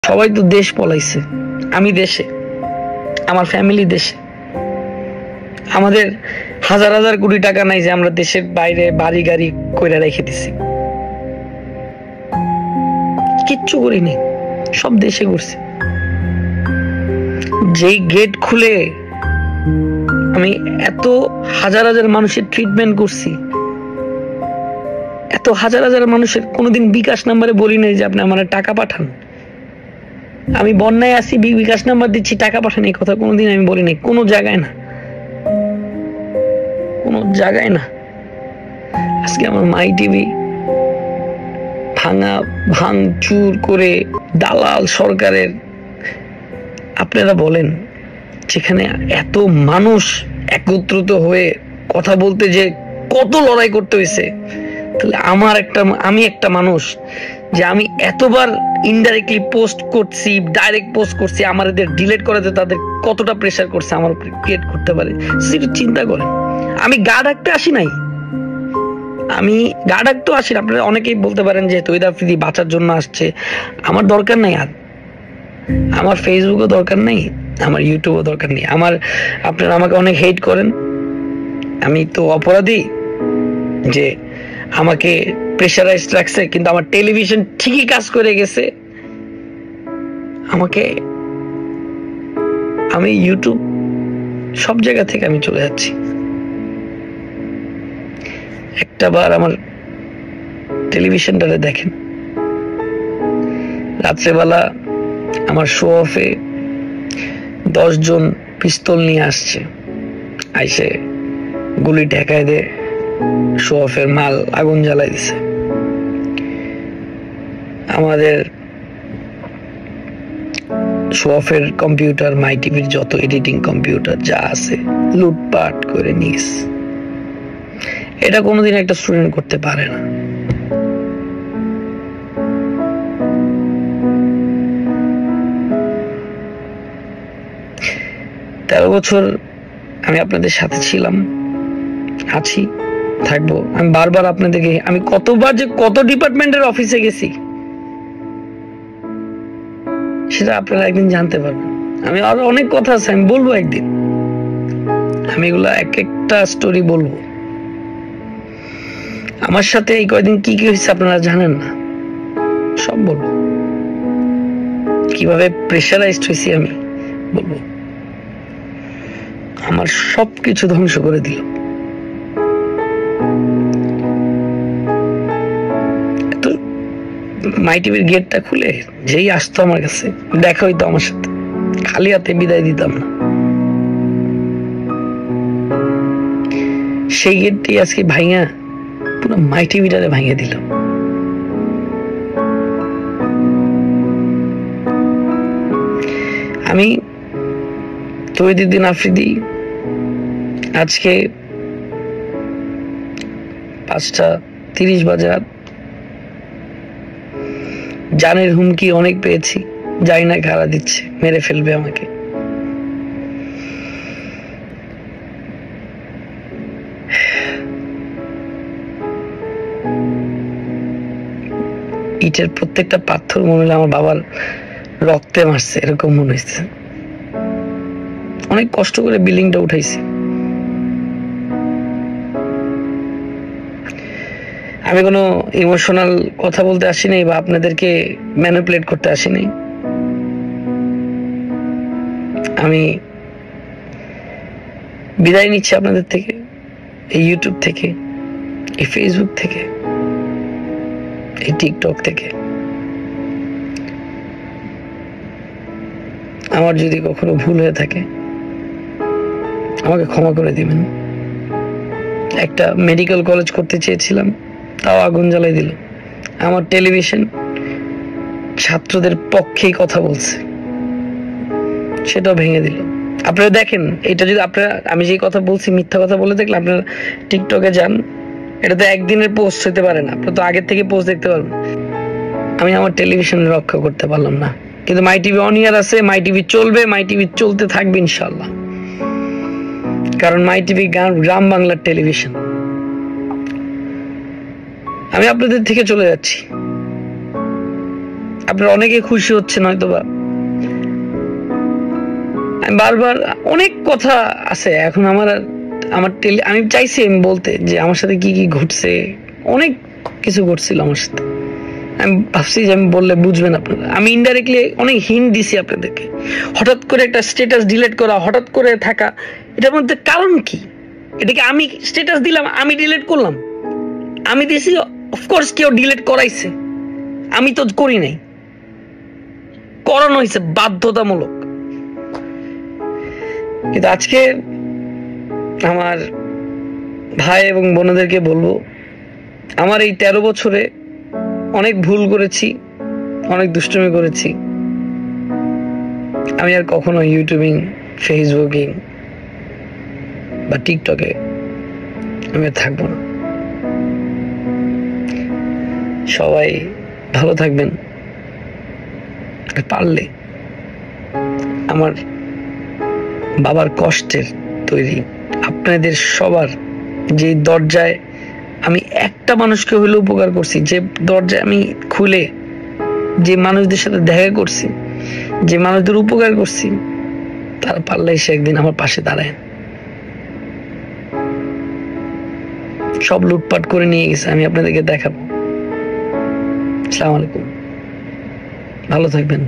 সবাই তো দেশ পলাইছে, আমি দেশে, আমার ফ্যামিলি দেশে। আমাদের হাজার হাজার কোটি টাকা নাই যে আমরা দেশের বাইরে বাড়ি গাড়ি কইরা রেখে দিছি, কিচ্ছু করিনি, সব দেশে করছি। যেই গেট খুলে আমি এত হাজার হাজার মানুষের ট্রিটমেন্ট করছি, এত হাজার হাজার মানুষের কোনোদিন বিকাশ নাম্বারে বলি নাই যে আপনি আমার টাকা পাঠান। আমি বন্যায় আছি, বিকাশ নাম্বার দিচ্ছি, টাকা পাঠান, এই কথা কোনোদিন আমি বলি নাই, কোনো জায়গায় না, কোনো জায়গায় না। আজকে আমার মাই টিভি ভাঙচুর করে দালাল সরকারের, আপনারা বলেন, যেখানে এত মানুষ একত্রিত হয়ে কথা বলতে যে কত লড়াই করতে হয়েছে, তাহলে আমি একটা মানুষ যে আমি এতবার ইনডাইরেক্টলি পোস্ট করছি, ডাইরেক্ট পোস্ট করছি, আমাদের ডিলিট করাতে তাদের কতটা প্রেসার করছে আমার উপর ক্রিয়েট করতে পারে, সেটা চিন্তা করেন। আমি গা ডাকতে আসি নাই, আমি গা ডাকতেও আসি। আপনারা অনেকেই বলতে পারেন যে তৈদা আফ্রিদি বাঁচার জন্য আসছে, আমার দরকার নাই। আর আমার ফেসবুকও দরকার নেই, আমার ইউটিউবও দরকার নেই। আপনারা আমাকে অনেক হেট করেন, আমি তো অপরাধী যে আমাকে প্রেশারাইজ রাখছে, কিন্তু আমার টেলিভিশন ঠিকই কাজ করে গেছে। আমি ইউটিউব সব জায়গা থেকে আমি চলে যাচ্ছি। একটা বার আমার টেলিভিশনটাতে দেখেন, রাত্রেবেলা আমার শো অফে 10 জন পিস্তল নিয়ে আসছে, আইসে গুলি ঠেকায় দে, শো অফের মাল আগুন জ্বালাই দিছে। আমাদের শো অফের কম্পিউটার, মাই টিভির যত এডিটিং কম্পিউটার যা আছে লুটপাট করে নিস। এটা কোনোদিন একটা স্টুডেন্ট করতে পারে না। তেরো বছর আমি আপনাদের সাথে ছিলাম, আছি, থাকবো। আমি বারবার আপনাদেরকে, আমি কতবার যে কত ডিপার্টমেন্টের অফিসে গেছি সেটা আপনারা একদিন জানতে পারবেন। আমি আরো অনেক কথা আছে, আমি বলবো একদিন, আমি এগুলা এক একটা স্টোরি বলবো। আমার সাথে এই কয়দিন কি কি হয়েছে আপনারা জানেন না, সব বলবো। কিভাবে প্রেশারাইজড হয়েছি আমি বলবো। আমার সবকিছু ধ্বংস করে দিল। মাই টিভির গেটটা খুলে যেই আসতো আমার কাছে, দেখা হইতো আমার সাথে, খালি হাতে বিদায় দিতাম না। সেই গেটটি আজকে ভাইয়া পুরো মাই টিভিটারে ভাঙিয়ে দিল। আমি তৈদিন আফ্রিদি আজকে 5:30 বাজে জানের হুমকি অনেক পেয়েছি, জানি না কারা দিচ্ছে, মেরে ফেলবে আমাকে। ইটের প্রত্যেকটা পাথর মনে হলো আমার বাবার রক্তে মারছে, এরকম মনে হয়েছে। অনেক কষ্ট করে বিল্ডিংটা উঠাইছি। আমি কোনো ইমোশনাল কথা বলতে আসিনি বা আপনাদেরকে ম্যানিপুলেট করতে আসিনি। আমি বিদায় নিচ্ছি আপনাদের থেকে, এই ইউটিউব থেকে, এই ফেসবুক থেকে, এই টিকটক থেকে। আমার যদি কখনো ভুল হয়ে থাকে আমাকে ক্ষমা করে দিবেন। একটা মেডিকেল কলেজ করতে চেয়েছিলাম, তাও আগুন জ্বালাই দিল। আমার টেলিভিশন ছাত্রদের পক্ষেই কথা বলছে, সেটাও ভেঙে দিল। আপনারা দেখেন, এটা যদি আমি যে কথা বলছি মিথ্যা কথা বলে দেখলে আপনারা টিকটকে যান, এটা তো একদিনের পোস্ট হতে পারে না, আপনারা তো আগের থেকে পোস্ট দেখতে পারবেন। আমি আমার টেলিভিশন রক্ষা করতে পারলাম না, কিন্তু মাই টিভি অন ইয়ার আছে, মাই টিভি চলবে, মাই টিভি চলতে থাকবে ইনশাল্লাহ। কারণ মাই টিভি গ্রাম বাংলার টেলিভিশন। আমি আপনাদের থেকে চলে যাচ্ছি, আপনারা অনেকে খুশি হচ্ছেন হয়তোবা। আমি বারবার অনেক কথা আছে এখন আমি চাইছি আমি বলতে যে আমার সাথে কি কি ঘটছে, অনেক কিছু ঘটছিল আমার সাথে। আমি ভাবছি যে আমি বললে বুঝবেন আপনারা। আমি ইনডাইরেক্টলি অনেক হিন্ট দিছি আপনাদেরকে। হঠাৎ করে একটা স্ট্যাটাস ডিলিট করা, হঠাৎ করে থাকা, এটার মধ্যে কারণ কি? এটাকে আমি স্ট্যাটাস দিলাম, আমি ডিলিট করলাম, আমি দিছি, অফকোর্স কেউ ডিলিট করাইছে, আমি তো করি নাই, করানো হয়েছে বাধ্যতামূলক। কিন্তু আজকে আমার ভাই এবং বোনদেরকে বলবো, আমার এই 13 বছরে অনেক ভুল করেছি, অনেক দুষ্টুমি করেছি। আমি আর কখনো ইউটিউবিং, ফেসবুকিং বা টিকটকে আমি আর থাকবো না। সবাই ভালো থাকবেন। পারলে আমার বাবার কষ্টের তৈরি আপনাদের সবার যে দরজায় আমি একটা মানুষকে হইলে উপকার করছি, যে দরজায় আমি খুলে যে মানুষদের সাথে দেখা করছি, যে মানুষদের উপকার করছি, তারা পারলে এসে একদিন আমার পাশে দাঁড়ায়। সব লুটপাট করে নিয়ে গেছে, আমি আপনাদেরকে দেখাবো। আসসালামু আলাইকুম, ভালো থাকবেন।